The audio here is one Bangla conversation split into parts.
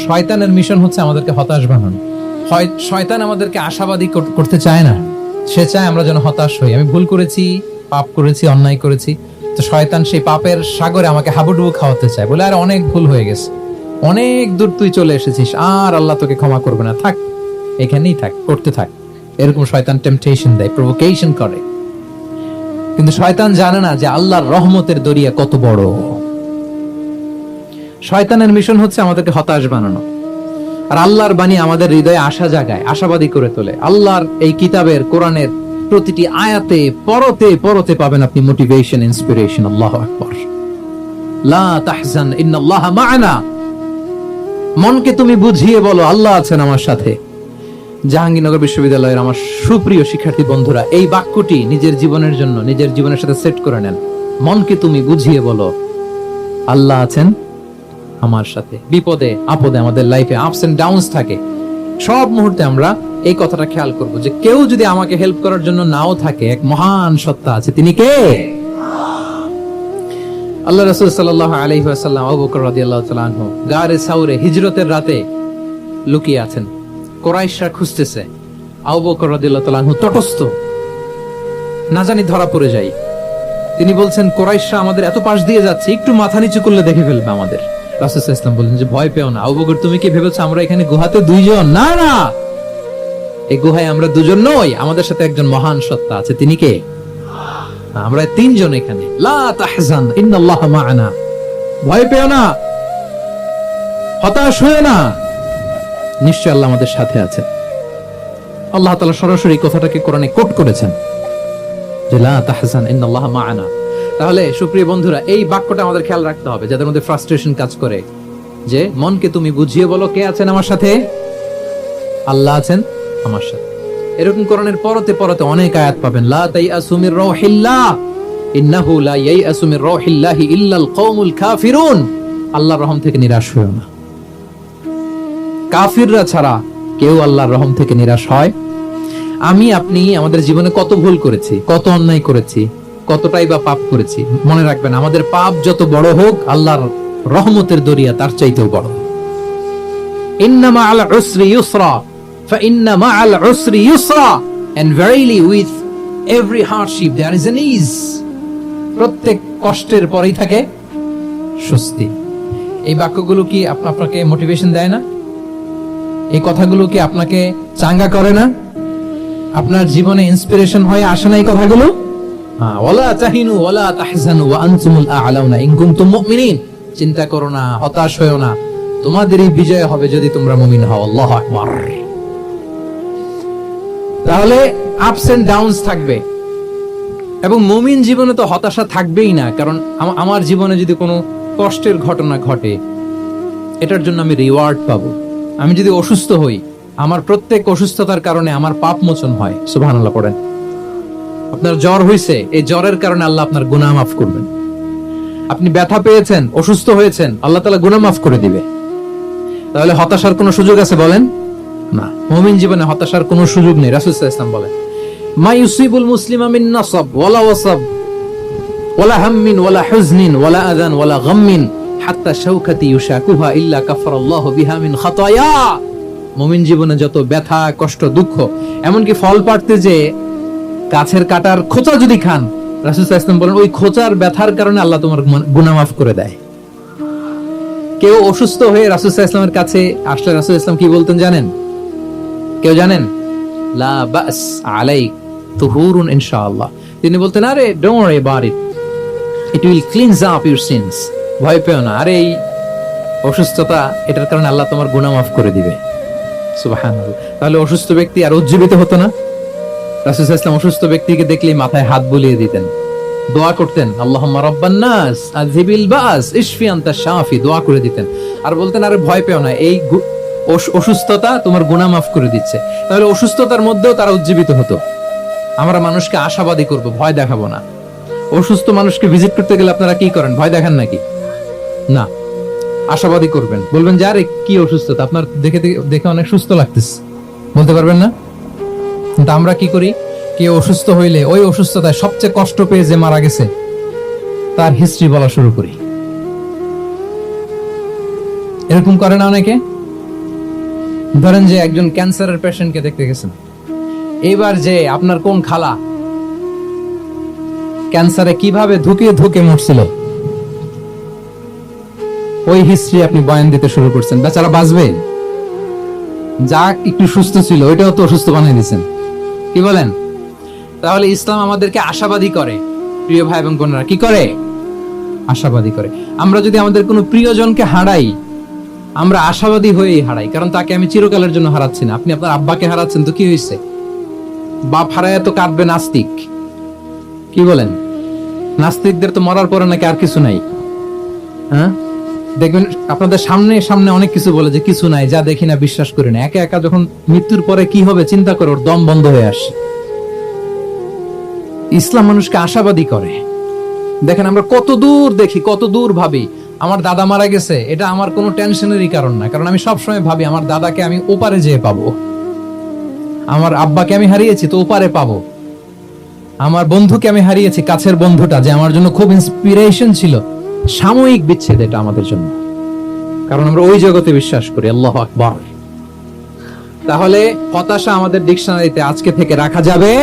শয়তানের মিশন হচ্ছে আমাদেরকে হতাশ বানানো। শয়তান আমাদেরকে আশাবাদী করতে চায় না, সে চায় আমরা যেন হতাশ হই। আমি ভুল করেছি, পাপ করেছি, অন্যায় করেছি, তো শয়তান সেই পাপের সাগরে আমাকে হাবুডুবু খাওয়াতে চায়, বলে আর অনেক ভুল হয়ে গেছে, অনেক দূর তুই চলে এসেছিস, আর আল্লাহ তোকে ক্ষমা করবে না, থাক এখানেই থাক, করতে থাক। এরকম শয়তান টেম্পটেশন দেয়, প্রভোকেশন করে। কিন্তু শয়তান জানে না যে আল্লাহর রহমতের দরিয়া কত বড়। শয়তানের মিশন হচ্ছে আমাদেরকে হতাশ বানানো, আর আল্লাহর বাণী আমাদের হৃদয়ে আশা জাগায়, আশাবাদী করে তোলে। আল্লাহর এই কিতাবের, কোরআনের প্রতিটি আয়াতে পরতে পরতে পাবেন আপনি মোটিভেশন, ইন্সপিরেশন। আল্লাহু আকবার। লা তাহজান ইন্নাল্লাহা মা'ানা। মনকে তুমি বুঝিয়ে বলো আল্লাহ আছেন আমার সাথে। জাহাঙ্গীরনগর বিশ্ববিদ্যালয়ের আমার সুপ্রিয় শিক্ষার্থী বন্ধুরা, এই বাক্যটি নিজের জীবনের জন্য, নিজের জীবনের সাথে সেট করে নেন। মনকে তুমি বুঝিয়ে বলো আল্লাহ আছেন আমার সাথে। বিপদে আপদে, আমাদের লাইফে আপস এন্ড ডাউনস থাকে, সব মুহূর্তে আমরা এই কথাটা খেয়াল করব যে কেউ যদি আমাকে হেল্প করার জন্য নাও থাকে, এক মহান সত্তা আছে, তিনি কে? আল্লাহ রাসূল সাল্লাল্লাহু আলাইহি ওয়াসাল্লাম, আবু বকর রাদিয়াল্লাহু তাআলা আনহু গারে সাউরে হিজরতের রাতে লুকিয়ে আছেন, কুরাইশরা খুঁজতেছে। আবু বকর রাদিয়াল্লাহু তাআলা আনহু তটস্থ, না জানি ধরা পড়ে যাই। তিনি বলছেন কুরাইশরা আমাদের এত পাশ দিয়ে যাচ্ছে, একটু মাথা নিচু করলে দেখে ফেলবে আমাদের। রাসূল সাল্লাল্লাহু আলাইহি ওয়াসাল্লাম বললেন যে ভয় পেও না। আবু বকর, তুমি কি ভেবেছো আমরা এখানে গুহাতে দুইজন? না না, এই গুহায় আমরা দুজন নই, আমাদের সাথে একজন মহান সত্তা আছে। তিনি কে? আমরা তিনজন এখানে। লা তাহজান ইন্নাল্লাহা মা'ানা। ভয় পেও না, হতাশ হয়ো না, নিশ্চয় আল্লাহ আমাদের সাথে আছেন। আল্লাহ তাআলা সরাসরি কথাটাকে কোরআনে কোট করেছেন যে লা তাহজান ইন্নাল্লাহা মা'ানা। তাহলে সুপ্রিয় বন্ধুরা, এই বাক্যটা আমাদের খেয়াল রাখতে হবে, যাদের মধ্যে ফ্রাস্ট্রেশন কাজ করে, যে মনকে তুমি বুঝিয়ে বলো কে আছেন আমার সাথে? আল্লাহ আছেন আমার সাথে। এরকম কোরআনের পরতে পরতে অনেক আয়াত পাবেন। লা তাইয়াসু মির রাউহিল্লাহ ইন্নাহু লা ইয়াইয়াসু মির রাউহিল্লাহি ইল্লাল কওমুল কাফিরুন। আল্লাহর রহম থেকে নিরাশ হয়ো না। কাফিররা ছাড়া কেউ আল্লাহর রহম থেকে নিরাশ হয়? আমি আপনি আমাদের জীবনে কত ভুল করেছি, কত অন্যায় করেছি, কতটাই বা পাপ করেছি। মনে রাখবেন, আমাদের পাপ যত বড় হোক, আল্লাহর রহমতের দরিয়া তার চাইতেও বড়। ইন্না মা'আল উসরি ইউসরা ফাইন্না মা'আল উসরি ইউসরা, and verily with every hardship there is an ease. প্রত্যেক কষ্টের পরেই থাকে স্বস্তি। এই বাক্যগুলো কি আপনাকে মোটিভেশন দেয় না? এই কথাগুলো কি আপনাকে চাঙ্গা করে না? আপনার জীবনে ইন্সপিরেশন হয়ে আসে না এই কথাগুলো? ওয়ালা তাহিনু ওয়ালা তাহজানু ওয়া আনতুমুল আ'লাউনা ইন কুনতুম মুমিনিন। চিন্তা করো না, হতাশ হয়ো না, তোমাদেরই বিজয় হবে যদি তোমরা মুমিন হও। আল্লাহু আকবার। তাহলে আপস এন্ড ডাউনস থাকবে, এবং মুমিন জীবনে তো হতাশা থাকবেই না। কারণ আমার জীবনে যদি কোনো কষ্টের ঘটনা ঘটে, এটার জন্য আমি রিওয়ার্ড পাবো। আমি যদি অসুস্থ হই, আমার প্রত্যেক অসুস্থতার কারণে আমার পাপ মোচন হয়। সুবহানাল্লাহ পড়েন। আপনার জ্বর হয়েছে, এই জ্বরের কারণে আল্লাহ আপনার গুনাহ মাফ করবেন। আপনি ব্যথা পেয়েছেন, অসুস্থ হয়েছেন, আল্লাহ তাআলা গুনাহ মাফ করে দিবে। তাহলে হতাশার কোনো সুযোগ আছে বলেন? না, মুমিন জীবনে হতাশার কোনো সুযোগ নেই। রাসূল সাল্লাল্লাহু আলাইহি ওয়াসাল্লাম বলেন, মা ইউসিবুল মুসলিমা মিন নাসাব ওয়ালা ওয়াসাব ওয়ালা হাম্মিন ওয়ালা হুজনিন ওয়ালা আযান ওয়ালা গাম্মিন হাত্তা শাওকাতি ইউশাকুহা ইল্লা কাফারাল্লাহু বিহা মিন খাতায়া। মুমিন জীবনে যত ব্যথা, কষ্ট, দুঃখ, এমনকি ফল পাড়তে যে গাছের কাটার খোঁচা যদি খান, রাসূল সাল্লাল্লাহু আলাইহি ওয়াসাল্লাম বলেন ওই খোঁচার ব্যথার কারণে আল্লাহ তোমার গুনাহ মাফ করে দেয়। কেউ অসুস্থ হয়ে রাসূল সাল্লাল্লাহু আলাইহি ওয়াসাল্লামের কাছে আসলে রাসূল সাল্লাল্লাহু আলাইহি ওয়াসাল্লাম কি বলতেন জানেন? কেউ জানেন? লা বাস আলাইক তুহুরুন ইনশাআল্লাহ। তিনি বলতেন, আরে don't worry about it, it will cleanse up your scenes. ভয় পেও না, আরে এই অসুস্থতা, এটার কারণে আল্লাহ তোমার গুনাহ মাফ করে দিবে। সুবহানাল্লাহ। তাহলে অসুস্থ ব্যক্তি আর উজ্জীবিত হতো না? রাসূল সাল্লাল্লাহু আলাইহি ওয়াসাল্লাম অসুস্থ ব্যক্তিকে দেখলেই মাথায় হাত বুলিয়ে দিতেন, দোয়া করতেন, আল্লাহুম্মা রাব্বান নাস আযহিবিল বাস ইশফি আনতা শাফি, দোয়া করে দিতেন। আর বলতেন, আরে ভয় পেও না, এই অসুস্থতা তোমার গুনাহ মাফ করে দিচ্ছে। তাহলে অসুস্থতার মধ্যেও তারা উজ্জীবিত হতো। আমরা মানুষকে আশাবাদী করব, ভয় দেখাবো না। অসুস্থ মানুষকে ভিজিট করতে গেলে আপনারা কি করেন? ভয় দেখান নাকি? না, আশাবাদী করবেন, বলবেন যে আরে কি অসুস্থতা, আপনার দেখে অনেক সুস্থ লাগতেছে, বলতে পারবেন না? কিন্তু আমরা কি করি? কেউ অসুস্থ হইলে ওই অসুস্থতায় সবচেয়ে কষ্ট পেয়ে যে মারা গেছে তার হিস্ট্রি বলা শুরু করি। এরকম করে না অনেকে? ধরেন যে একজন ক্যান্সারের পেশেন্টকে দেখতে গেছেন, এবার যে আপনার কোন খালা ক্যান্সারে কিভাবে ধুকে ধুকে মরছিল, ওই হিস্ট্রি আপনি বয়ান দিতে শুরু করছেন, বেচারা বাঁচবে? যা একটু সুস্থ ছিল ওইটাও তো অসুস্থ বানিয়ে দিচ্ছেন, কি বলেন? তাহলে ইসলাম আমাদেরকে আশাবাদী করে, প্রিয় ভাই এবং বোনেরা, কি করে? আশাবাদী করে। আমরা যদি আমাদের কোনো প্রিয়জনকে হারাই, আমরা আশাবাদী হয়েই হারাই, কারণ তাকে আমি চিরকালের জন্য হারাচ্ছি না। আপনি আপনার আব্বাকে হারাচ্ছেন তো কি হয়েছে? বাপ হারায় তো কাঁদবে নাস্তিক, কি বলেন? নাস্তিকদের তো মরার পরে নাকি আর কিছু নাই। হ্যাঁ, দেখবেন আপনাদের সামনে সামনে অনেক কিছু বলে যে কিছু নাই, যা দেখি না বিশ্বাস করি না। একা একা যখন মৃত্যুর পরে কি হবে চিন্তা করে ওর দম বন্ধ হয়ে আসে। ইসলাম মানুষকে আশাবাদী করে। দেখেন আমরা কত দূর দেখি, কত দূর ভাবি। আমার দাদা মারা গেছে, এটা আমার কোনো টেনশনেরই কারণ না, কারণ আমি সবসময় ভাবি আমার দাদাকে আমি ওপারে যেয়ে পাবো। আমার আব্বাকে আমি হারিয়েছি তো ওপারে পাবো। আমার বন্ধুকে আমি হারিয়েছি, কাছের বন্ধুটা যে আমার জন্য খুব ইন্সপিরেশন ছিল, সাময়িক বিচ্ছেদ এটা আমাদের জন্য, কারণ আমরা ওই জগতে বিশ্বাস করি। আল্লাহু আকবার। তাহলে হতাশা আমাদের ডিকশনারিতে আজকে থেকে রাখা যাবে।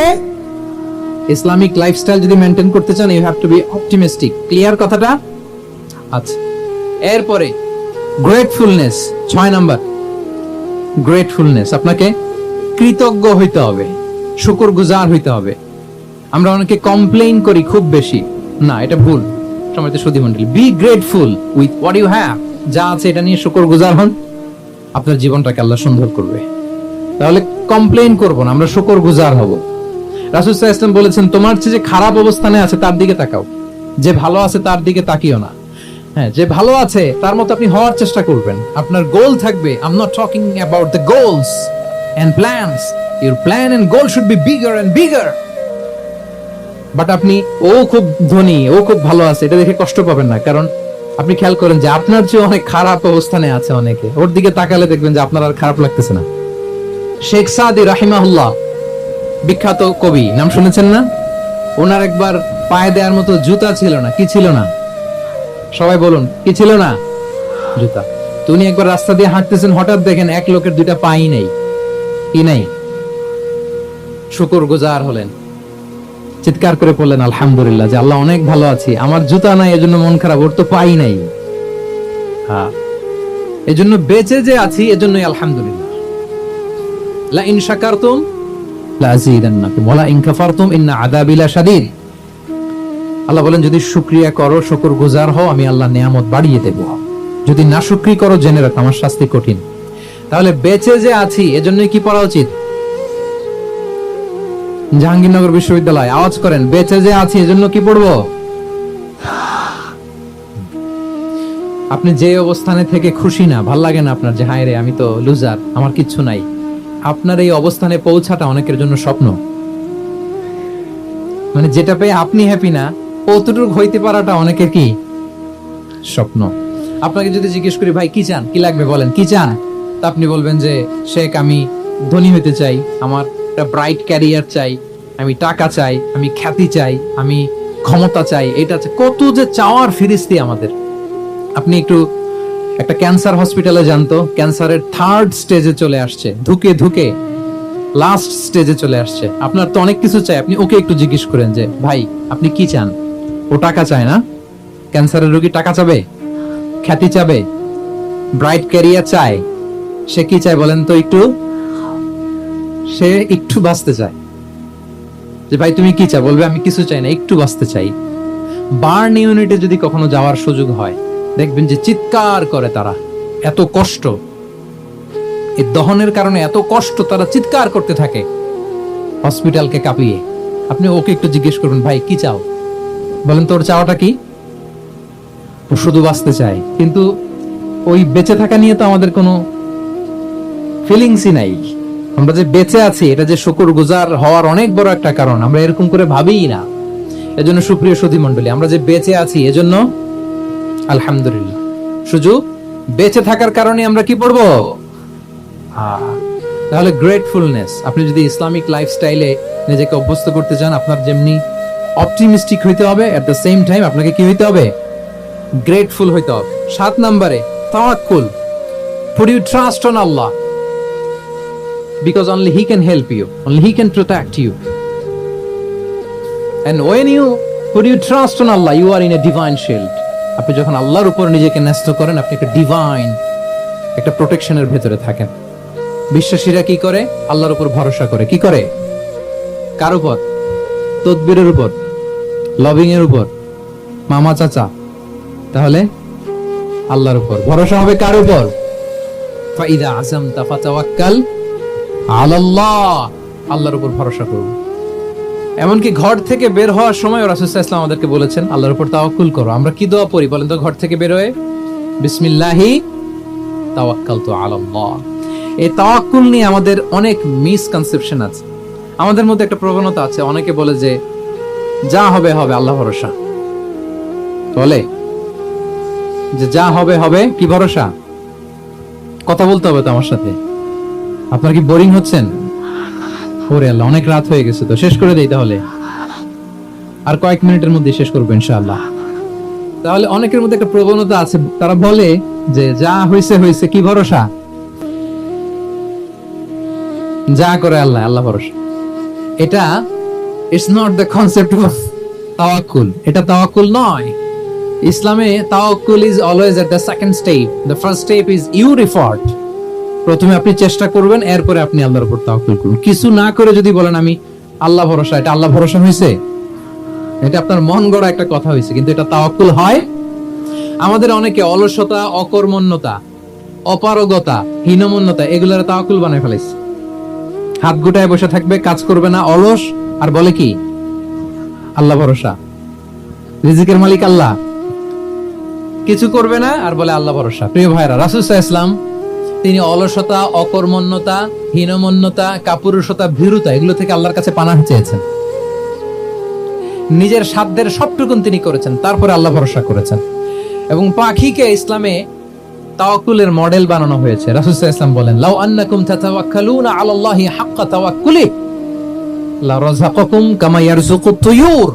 ইসলামিক লাইফস্টাইল যদি মেনটেন করতে চান, you have to be optimistic. Clear কথাটা? আচ্ছা, এরপরে গ্রেটফুলনেস, 6 নাম্বার। গ্রেটফুলনেস, আপনাকে কৃতজ্ঞ হইতে হবে, শুকরগুজার হইতে হবে। আমরা অনেকে কমপ্লেইন করি খুব বেশি, না এটা ভুল। সম্মানিত সুধী মণ্ডলী, be grateful with what you have. যা আছে এটা নিয়ে শুকরগুজার হন, আপনার জীবনটাকে আল্লাহ সুন্দর করবে। তাহলে কমপ্লেইন করব না, আমরা শুকরগুজার হব। রাসূল সাল্লাল্লাহু আলাইহি ওয়াসাল্লাম বলেছেন, তোমার চেয়ে যে খারাপ অবস্থানে আছে তার দিকে তাকাও, যে ভালো আছে তার দিকে তাকিও না। হ্যাঁ, যে ভালো আছে তার মতো আপনি হওয়ার চেষ্টা করবেন। আপনার গোল থাকবে। I am not talking about the goals and plans, your plan and goal should be bigger and bigger. But আপনি ও খুব ধনী, ও খুব ভালো আছে, এটা দেখে কষ্ট পাবেন না, কারণ আপনি খেয়াল করেন যে আপনার চেয়ে অনেক খারাপ অবস্থানে আছে অনেকে, ওর দিকে তাকালে দেখবেন যে আপনার আর খারাপ লাগতেছে না। শেখ সাদি রাহিমাহুল্লাহ, বিখ্যাত কবি, নাম শুনেছেন না? ওনার একবার পায়ে দেওয়ার মতো জুতা ছিল না। কি ছিল না? সবাই বলুন, কি ছিল না? জুতা। তো উনি একবার রাস্তা দিয়ে হাঁটতেছেন, হঠাৎ দেখেন এক লোকের দুইটা পাই নেই। কি নাই? শুকরগুজার হলেন, চিৎকার করে বললেন আলহামদুলিল্লাহ, যে আল্লাহ অনেক ভালো আছি, আমার জুতা নাই এজন্য মন খারাপ, ওর তো পাই নাই। হ্যাঁ, এজন্য বেঁচে যে আছি এজন্যই আলহামদুলিল্লাহ। লা ইন শাকারতুম লা আযীদান্নাকুম ওয়া লা ইন কাফারতুম ইন্না আযাবি লাশাদীদ। আল্লাহ বলেন, যদি শুকরিয়া করো, শুকরগুজার হও, আমি আল্লাহ নিয়ামত বাড়িয়ে দেব। যদি না শুকরি করো, জেনে রাখো আমার শাস্তি কঠিন। তাহলে বেঁচে যে আছি এজন্যই কি পড়া উচিত? জাহাঙ্গীরনগর বিশ্ববিদ্যালয় আওয়াজ করেন, বেঁচে যে আছি এজন্য কি পড়বো? আপনি যে অবস্থানে থেকে খুশি না, ভাল লাগে না আপনার, যে হায় রে আমি তো লুজার, আমার কিচ্ছু নাই, আপনার এই অবস্থানে পৌঁছাটা অনেকের জন্য স্বপ্ন। মানে যেটা পেয়ে আপনি হ্যাপি না, অতটুকু হইতে পারাটা অনেকের কি স্বপ্ন। আপনাকে যদি জিজ্ঞেস করি, ভাই কি চান, কি লাগবে বলেন, কি চান? তা আপনি বলবেন যে শেখ আমি ধনী হতে চাই, আমার একটা ব্রাইট ক্যারিয়ার চাই, আমি টাকা চাই, আমি খ্যাতি চাই, আমি ক্ষমতা চাই, এটা চাই। কত যে চাওয়ার ফিরিস্তি আমাদের। আপনি একটু একটা ক্যান্সার হসপিটালে জানতো, ক্যান্সারের 3rd স্টেজে চলে আসছে, ধুকে ধুকে লাস্ট স্টেজে চলে আসছে। আপনার তো অনেক কিছু চাই, আপনি ওকে একটু জিজ্ঞেস করেন যে ভাই আপনি কি চান? ও টাকা চায় না? ক্যান্সারের রোগী টাকা চাবে, খ্যাতি চাবে, ব্রাইট ক্যারিয়ার চায়। সে কি চায় বলেন তো একটু? সে একটু বাঁচতে চায়। যে ভাই তুমি কি চাও? বলবে আমি কিছু চাই না, একটু বাঁচতে চাই। বার্ন ইউনিটে যদি কখনো যাওয়ার সুযোগ হয়, দেখবেন যে চিৎকার করে তারা, এত কষ্ট, এই দহনের কারণে এত কষ্ট, তারা চিৎকার করতে থাকে হসপিটালকে কাঁপিয়ে। আপনি ওকে একটু জিজ্ঞেস করবেন, ভাই কি চাও? বলেন তোর চাওয়াটা কি? ও শুধু বাঁচতে চায়, কিন্তু ওই বেঁচে থাকা নিয়ে তো আমাদের কোনো ফিলিংসই নাই। আমরা যে বেঁচে আছি এটা যে শুকরগুজার হওয়ার অনেক বড় একটা কারণ, আমরা এরকম করে ভাবিই না। এজন্য সুপ্রিয় সুধী মণ্ডলী, আমরা যে বেঁচে আছি এজন্য আলহামদুলিল্লাহ। শুধু বেঁচে থাকার কারণে আমরা কি পড়বো? তাহলে গ্রেটফুলনেস। আপনি যদি ইসলামিক লাইফস্টাইলে নিজেকে অভ্যস্ত করতে চান, আপনার যেমনি অপটিমিস্টিক হইতে হবে, এট দ্য সেম টাইম আপনাকে কি হইতে হবে? গ্রেটফুল হইতে হবে। 7 নম্বরে তাওয়াক্কুল, put you trust on Allah. because only he can help you, only he can protect you. And when you put your trust on Allah, you are in a divine shield. আপনি যখন আল্লাহর উপর নিজেকে ন্যস্ত করেন, আপনি একটা ডিভাইন, একটা প্রোটেকশনের ভেতরে থাকেন। বিশ্বাসীরা কি করে? আল্লাহর উপর ভরসা করে। কি করে? কার উপর? তদবিরের উপর, লবিং এর উপর, মামা চাচা। তাহলে আল্লাহর উপর ভরসা হবে। কার উপর? ফাইদা আযামতা ফাতাওয়াক্কাল আলাল্লাহ, আল্লাহর উপর ভরসা করব। এমনকি ঘর থেকে বের হওয়ার সময় রাসূল সাল্লাল্লাহু আলাইহি ওয়াসাল্লাম আমাদেরকে বলেছেন আল্লাহর উপর তাওয়াক্কুল করো। আমরা কি দোয়া পড়ি বলেন তো ঘর থেকে বের হয়ে? বিসমিল্লাহি তাওয়াক্কালতু আলাল্লাহ। এই তাওয়াক্কুল নিয়ে আমাদের অনেক মিসকনসেপশন আছে। আমাদের মধ্যে একটা প্রবণতা আছে, অনেকে বলে যে যা হবে হবে, আল্লাহ ভরসা। বলে যে যা হবে হবে, কি ভরসা? কথা বলতে হবে তো আমার সাথে। আপনার কি বোরিং হচ্ছেন? ওরে আল্লাহ, অনেক রাত হয়ে গেছে, তো শেষ করে দেই তাহলে। আর কয়েক মিনিটের মধ্যে শেষ করবো ইনশাআল্লাহ। তাহলে অনেকের মধ্যে একটা প্রবণতা আছে, তারা বলে যে যা হয়েছে হয়েছে, কি ভরসা? যা করে আল্লাহ, আল্লাহ ভরসা। এটা it's not the concept of তাওয়াক্কুল। এটা তাওয়াক্কুল নয়। ইসলামে তাওয়াক্কুল is always at the second step. The first step is your effort. প্রথমে আপনি চেষ্টা করবেন, এরপরে আপনি আল্লাহর উপর তাওয়াক্কুল করুন। কিছু না করে যদি বলেন আমি আল্লাহ ভরসা, এটা আল্লাহ ভরসা হয়েছে? এটা আপনার মন গড়া একটা কথা হয়েছে, কিন্তু এটা তাওয়াক্কুল হয়? আমাদের অনেকে অলসতা, অকর্মণ্যতা, অপারগতা, হীনমন্যতা এগুলোর তাওয়াক্কুল বানায় ফেলাইছে। হাত গুটায় বসে থাকবে, কাজ করবে না, অলস, আর বলে কি আল্লাহ ভরসা। রিজিকের মালিক আল্লাহ, কিছু করবে না আর বলে আল্লাহ ভরসা। প্রিয় ভাইরা, রাসূল সাল্লাল্লাহু আলাইহি ওয়াসাল্লাম তিনি অলসতা, অকর্মণ্যতা, হীনমন্যতা, কাপুরুষতা, ভীরুতা এগুলো থেকে আল্লাহর কাছে পানাহ চেয়েছেন। নিজের সাধ্যের সবটুকুন তিনি করেছেন, তারপরে আল্লাহ ভরসা করেছেন। এবং পাখিকে ইসলামে তাওয়াক্কুলের মডেল বানানো হয়েছে। রাসূল সাল্লাল্লাহু আলাইহি ওয়াসাল্লাম বলেন, লাউ আন্নাকুম তাতাওয়াক্কালুনা আলাল্লাহি হাক্কা তাওয়াক্কুলি লা রাযাকাকুম কামা ইয়ারযুকুত তুয়ুর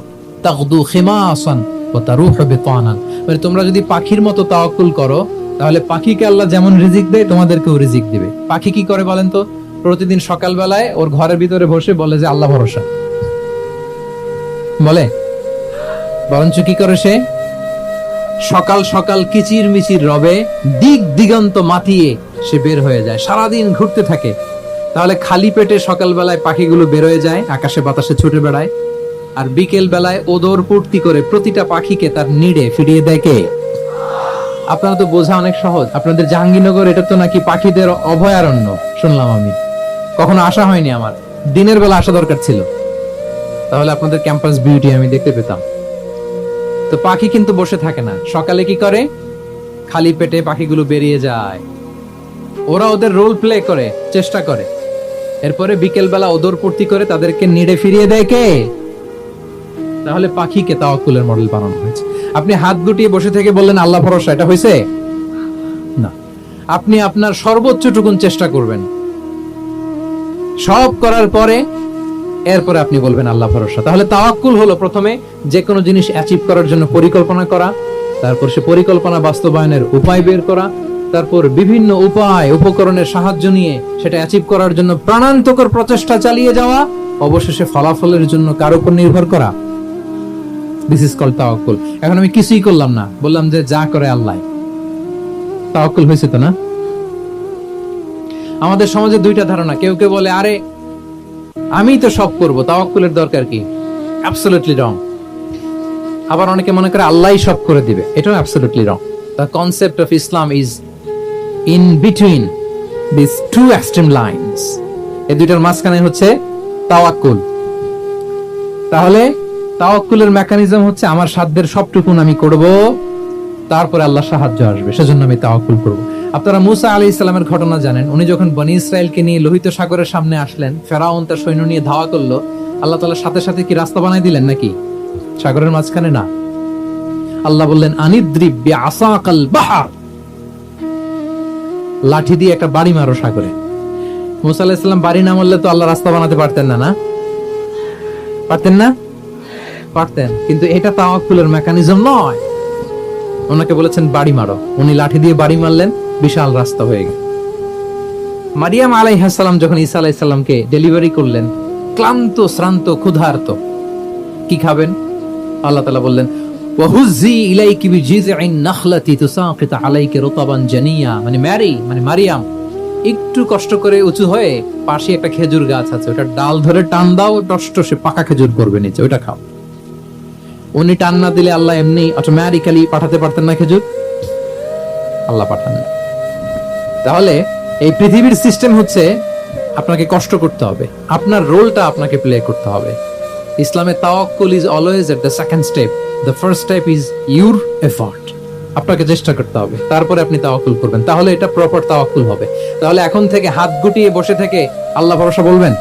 তাগদু খিমাসান ওয়া তারুহু বিতানান। মানে তোমরা যদি পাখির মতো তাওয়াক্কুল করো, তাহলে পাখিকে আল্লাহ যেমন রিজিক দেয় তোমাদেরকেও রিজিক দিবে। পাখি কি করে বলেন তো? প্রতিদিন সকালবেলায় ওর ঘরের ভিতরে বসে বলে যে আল্লাহ ভরসা। বলে বরঞ্চ কি করে সে? সকাল সকাল কিচির মিচির রবে, দিক দিগন্ত মাতিয়ে সে বের হয়ে যায়, সারাদিন ঘুরতে থাকে। তাহলে খালি পেটে সকালবেলায় পাখিগুলো বের হয়ে যায়, আকাশে বাতাসে ছুটে বেড়ায়, আর বিকেল বেলায় ওদর পূর্তি করে প্রতিটা পাখিকে তার নিড়ে ফিরিয়ে দেয় কে? আপনারা তো বোঝা অনেক সহজ। আপনাদের জাহাঙ্গীরনগর এটা তো নাকি পাখিদের অভয়ারণ্য শুনলাম আমি, কখনো আসা হয়নি আমার। দিনের বেলা আসা দরকার ছিল, তাহলে আপনাদের ক্যাম্পাস বিউটি আমি দেখতে পেতাম। তো পাখি কিন্তু বসে থাকে না, সকালে কি করে? খালি পেটে পাখিগুলো বেরিয়ে যায়, ওরা ওদের রোল প্লে করে, চেষ্টা করে, এরপরে বিকেল বেলা ওদর পূর্তি করে তাদেরকে নিড়ে ফিরিয়ে দেয় কে? তাহলে পাখিকে তাওয়াক্কুলের মডেল বানানো হয়েছে। আপনি হাত গুটিয়ে বসে থেকে বললেন আল্লাহ ভরসা, এটা হয়েছে না। আপনি আপনার সর্বোচ্চটুকুন চেষ্টা করবেন, সব করার পরে এরপরে আপনি বলবেন আল্লাহ ভরসা। তাহলে তাওয়াক্কুল হলো প্রথমে যে কোনো জিনিস অ্যাচিভ করার জন্য পরিকল্পনা করা, তারপর সে পরিকল্পনা বাস্তবায়নের উপায় বের করা, তারপর বিভিন্ন উপায় উপকরণের সাহায্য নিয়ে সেটা অ্যাচিভ করার জন্য প্রাণান্তকর প্রচেষ্টা চালিয়ে যাওয়া, অবশেষে ফলাফলের জন্য কার উপর নির্ভর করা। দিস ইজ কল্ড তাওয়াক্কুল। এখন আমি কিছুই করলাম না, বললাম যে যা করে আল্লাহ, তাওয়াক্কুল হয়েছে তো না? আমাদের সমাজে দুইটা ধারণা। কেউ কেউ বলে আরে আমি তো সব করব, তাওয়াক্কুলের দরকার কি? Absolutely wrong. আবার অনেকে মনে করে আল্লাহই সব করে দিবে, এটাও absolutely wrong. The concept of Islam is in between this two extreme lines. এই দুইটার মাঝখানে হচ্ছে তাওয়াক্কুল। তাহলে তাওয়াক্কুলের মেকানিজম হচ্ছে আমার সাধ্যের সবটুকুন আমি করব, তারপরে আল্লাহর সাহায্য আসবে, সেজন্য আমি তাওয়াক্কুল করব। আপনারা মুসা আলাইহিস সালামের ঘটনা জানেন। উনি যখন বনী ইসরাইলকে নিয়ে লোহিত সাগরের সামনে আসলেন, ফেরাউন তার সৈন্য নিয়ে ধাওয়া করলো, আল্লাহ তাআলা সাথে সাথে কি রাস্তা বানাই দিলেন নাকি? সাগরের মাঝখানে না। আল্লাহ বললেন আনিদ্রিব বিআসাকাল বাহর, লাঠি দিয়ে একটা বাড়ি মারো সাগরে। মুসা আলাইহিস সালাম বাড়ি না মারলে তো আল্লাহ রাস্তা বানাতে পারতেন না, না পারতেন না? পারতেন, কিন্তু এটা তাওয়াক্কুলের মেকানিজম নয়। ওনাকে বলেছেন বাড়ি মারো, উনি লাঠি দিয়ে বাড়ি মারলেন, বিশাল রাস্তা হয়ে গেল। মারিয়াম আলাইহিস সালাম যখন ঈসা আলাইহিস সালামকে ডেলিভারি করলেন, ক্লান্ত শ্রান্ত ক্ষুধার্ত, কি খাবেন? আল্লাহ তাআলা বললেন ওয়াহুজ্জি ইলাইকি বিজিযইন নাখলাতি তুসাকিত আলাইকি রুতাবান জানিয়া, মানে ম্যারি মানে মারিয়াম, একটু কষ্ট করে উঁচু হয়ে পাশে একটা খেজুর গাছ আছে, ওটা ডাল ধরে টান দাও, টসটসে পাকা খেজুর পড়বে নিচে, ওটা খাও। উনি টান না দিলে আল্লাহ এমনি অটোমেটিক্যালি পাঠাতে পারতেন না খেজুর? আল্লাহ পাঠান না। তাহলে এই পৃথিবীর সিস্টেম হচ্ছে আপনাকে কষ্ট করতে হবে, আপনার রোলটা আপনাকে প্লে করতে হবে। ইসলামে তাওয়াক্কুল is always at the second step, the first step is your effort. আপনাকে চেষ্টা করতে হবে, তারপরে আপনি তাওয়াক্কুল করবেন, তাহলে এটা প্রপার তাওয়াক্কুল হবে। তাহলে এখন থেকে হাত গুটিয়ে বসে থেকে আল্লাহ ভরসা বলবেন?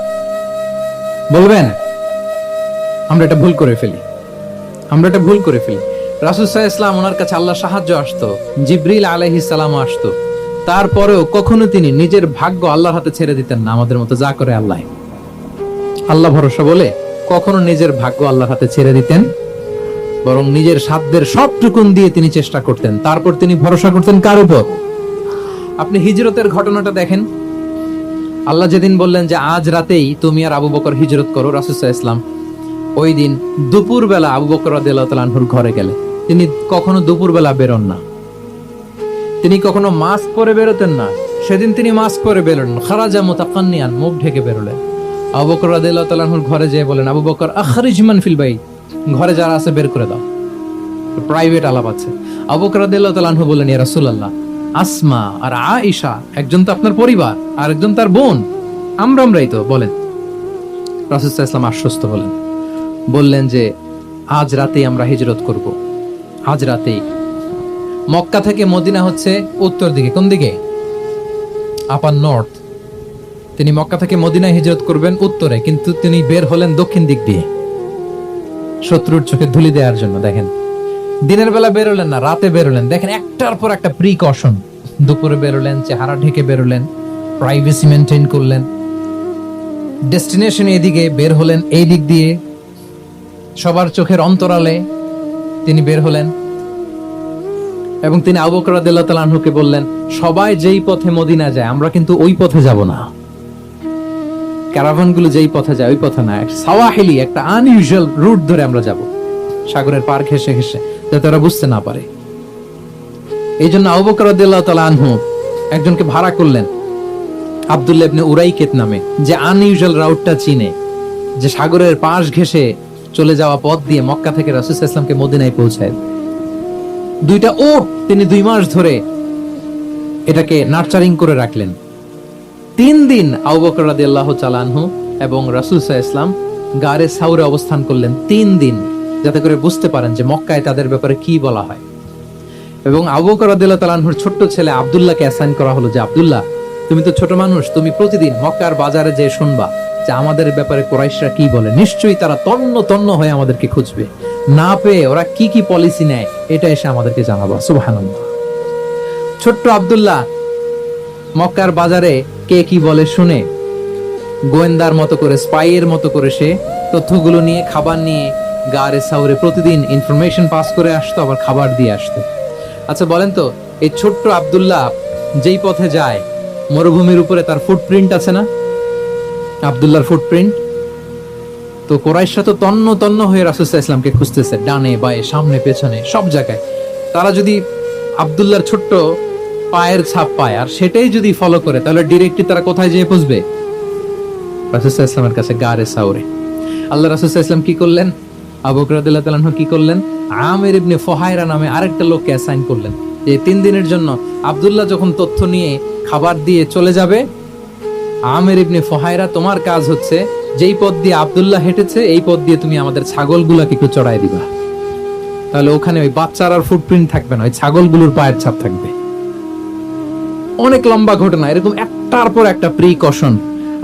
আমরা এটা ভুল করে ফেলি। রাসূল সাল্লাল্লাহু আলাইহি ওয়াসাল্লাম, ওনার কাছে আল্লাহর সাহায্য আসতো, জিবরিল আলাইহিস সালামও আসতো, তারপরেও কখনো তিনি নিজের ভাগ্য আল্লাহর হাতে ছেড়ে দিতেন না। আমাদের মতো যা করে আল্লাহ ভরসা বলে কখনো নিজের ভাগ্য আল্লাহর হাতে ছেড়ে দিতেন, বরং নিজের সাধ্যের সবটুকুন দিয়ে তিনি চেষ্টা করতেন। তারপর তিনি ভরসা করতেন কার উপর? আপনি হিজরতের ঘটনাটা দেখেন। আল্লাহ যেদিন বললেন যে আজ রাতেই তুমি আর আবু বকর হিজরত করো, রাসূল সাল্লাল্লাহু আলাইহি ওয়াসাল্লাম ওই দিন দুপুরবেলা আবু বকর রাদিয়াল্লাহু তাআলা আনহুর ঘরে গেলেন। তিনি কখনো দুপুরবেলা বেরোন না, তিনি কখনো মাস্ক পরে বেরোতেন না। সেদিন তিনি মাস্ক পরে বেরোলেন, খারাজা মুতাকান্নিয়ান, মুখ ঢেকে বেরোলেন। আবু বকর রাদিয়াল্লাহু তাআলা আনহুর ঘরে যেয়ে বলেন, আবু বকর আখরিজ মান ফিল বাইত, ঘরে যারা আছে বের করে দাও, প্রাইভেট আলাপ আছে। আবু বকর রাদিয়াল্লাহু তাআলা আনহু বললেন, ইয়া রাসূলুল্লাহ, আসমা আর আয়েশা একজন তো আপনার পরিবার আর একজন তার বোন, আমরাই তো, বলেন। রাসূল সাল্লাল্লাহু আলাইহি ওয়াসাল্লাম আশ্বস্ত হলেন, বললেন যে আজ রাতেই আমরা হিজরত করব, আজ রাতেই। মক্কা থেকে মদিনা হচ্ছে উত্তর দিকে, কোন দিকে? আপার নর্থ। তিনি মক্কা থেকে মদিনায় হিজরত করবেন উত্তরে, কিন্তু তিনি বের হলেন দক্ষিণ দিক দিয়ে, শত্রুর চোখে ধুলি দেওয়ার জন্য। দেখেন, দিনের বেলা বেরোলেন না, রাতে বেরোলেন। দেখেন, একটার পর একটা প্রিকশন। দুপুরে বেরোলেন, চেহারা ঢেকে বেরোলেন, প্রাইভেসি মেনটেন করলেন। ডেস্টিনেশন এদিকে, বের হলেন এই দিক দিয়ে, সবার চোখের অন্তরালে তিনি বের হলেন। এবং তিনি আবু বকর রাদিয়াল্লাহু তাআলা আনহুকে বললেন, সবাই যেই পথে মদিনা যায় আমরা কিন্তু ওই পথে যাব না, ক্যারাভানগুলো যেই পথে যায় ওই পথে না, সাওয়াহিলি একটা আনইউজুয়াল রুট ধরে আমরা যাব, সাগরের পার ঘেঁষে ঘেঁষে, যাতে ওরা বুঝতে না পারে। এই জন্য আবু বকর রাদিয়াল্লাহু তাআলা আনহু একজনকে ভাড়া করলেন, আব্দুল্লাহ ইবনে উরাইকিত নামে, যে আনইউজুয়াল রাউটটা চিনে, যে সাগরের পাশ ঘেঁষে চলে যাওয়া পথ দিয়ে মক্কা থেকে রাসূল সাল্লাল্লাহু আলাইহি ওয়াসাল্লামকে মদিনায় পৌঁছায়। দুইটা ওট তিনি 2 মাস ধরে এটাকে নার্চারিং করে রাখলেন। 3 দিন আবু বকর রাদিয়াল্লাহু তাআলা আনহু এবং রাসূল সাল্লাল্লাহু আলাইহি ওয়াসাল্লাম গারে সাউরে অবস্থান করলেন 3 দিন, যাতে করে বুঝতে পারেন যে মক্কায় তাদের ব্যাপারে কি বলা হয়। এবং আবু বকর রাদিয়াল্লাহু তাআলা আনহুর ছোট্ট ছেলে আব্দুল্লাহকে অ্যাসাইন করা হলো যে, আব্দুল্লাহ, তুমি তো ছোট মানুষ, তুমি প্রতিদিন মক্কার বাজারে যেয়ে শুনবা যে আমাদের ব্যাপারে কুরাইশরা কি বলে। নিশ্চয়ই তারা তন্ন তন্ন হয়ে আমাদেরকে খুঁজবে, না পেয়ে ওরা কি কি পলিসি নেয় এটা এসে আমাদেরকে জানাবা। সুবহানাল্লাহ। ছোট্ট আব্দুল্লাহ মক্কার বাজারে কে কি বলে শুনে গোয়েন্দার মতো করে, স্পাইয়ের মতো করে সে তথ্যগুলো নিয়ে, খাবার নিয়ে গারে সাউরে প্রতিদিন ইনফরমেশন পাস করে আসতো, আবার খাবার দিয়ে আসতো। আচ্ছা বলেন তো, এই ছোট্ট আব্দুল্লাহ যেই পথে যায়, মরুভূমির উপরে তার ফুটপ্রিন্ট আছে না, আব্দুল্লাহর ফুটপ্রিন্ট। তো কুরাইশরা তো তন্ন তন্ন হয়ে রাসূল সাল্লাল্লাহু আলাইহি ওয়াসাল্লামকে খুঁজতেছে, ডানে বায়ে সামনে পেছনে সব জায়গায়। তারা যদি আব্দুল্লাহর ছোট্ট পায়ের ছাপ পায় আর সেটাই যদি ফলো করে, তাহলে ডিরেক্টলি তারা কোথায় যেয়ে পৌঁছবে? রাসূল সাল্লাল্লাহু আলাইহি ওয়াসাল্লামের কাছে, গারে সাউরে। আল্লাহ রাসূল সাল্লাল্লাহু আলাইহি ওয়াসাল্লাম কি করলেন? আবু বকর রাদিয়াল্লাহু তাআলা আনহু কি করলেন? আমির ইবনে ফুহায়রা নামে আরেকটা লোককে অ্যাসাইন করলেন, যে 3 দিনের জন্য আব্দুল্লাহ যখন তথ্য নিয়ে খাবার দিয়ে চলে যাবে, আমির ইবনে ফুহায়রা, তোমার কাজ হচ্ছে যেই পথ দিয়ে আব্দুল্লাহ হেঁটেছে এই পথ দিয়ে তুমি আমাদের ছাগলগুলোকে একটু চড়াই দিবা। তাহলে ওখানে ওই বাচ্চার আর ফুটপ্রিন্ট থাকবে না, ওই ছাগলগুলোর পায়ের ছাপ থাকবে। অনেক লম্বা ঘটনা, এরকম একটার পর একটা প্রিকশন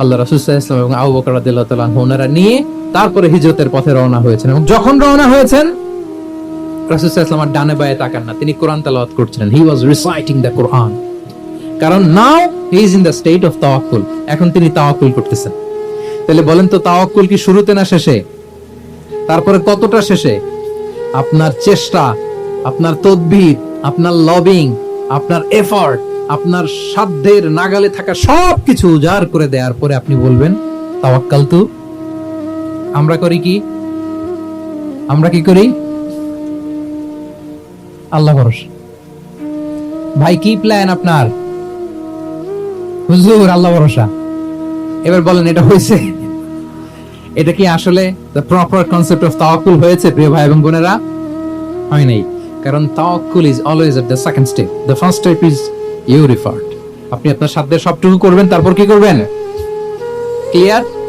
আল্লাহ রাসূল সাল্লাল্লাহু আলাইহি ওয়াসাল্লাম এবং আবু বকর রাদিয়াল্লাহু তাআলা আনহু ওনারা নিয়ে তারপরে হিজরতের পথে রওনা হয়েছেন। এবং যখন রওনা হয়েছেন, রাসূল সাল্লাল্লাহু আলাইহি ওয়াসাল্লাম আর ডানে বায়ে তাকান না, তিনি কোরআন তেলাওয়াত করছিলেন। হি ওয়াজ রিসাইটিং দ্য কোরআন, কারণ now he is in the state of তাওয়াক্কুল, এখন তিনি তাওয়াক্কুল করতেছেন। তাহলে বলেন তো, তাওয়াক্কুল কি শুরুতে না শেষে? তারপরে কতটা শেষে? আপনার চেষ্টা, আপনার তদবির, আপনার লবিং, আপনার এফর্ট, আপনার সাধ্যের নাগালে থাকা সবকিছু উজাড় করে দেওয়ার পরে আপনি বলবেন তাওয়াক্কালতু। আমরা করি কি? আমরা কি করি? আল্লাহ ভরসা। ভাই কি প্ল্যান আপনার? হুজুর আল্লাহ ভরসা। এবার বলেন এটা হয়েছে? এটা কি আসলে দ্য প্রপার কনসেপ্ট অফ তাওয়াক্কুল হয়েছে প্রিয় ভাই এবং বোনেরা? হয় নাই। কারণ তাওয়াক্কুল is always at the second step. The first step is your effort. আপনি আপনার সাধ্যের সবটুকু করবেন, তারপর কি করবেন? ক্লিয়ার?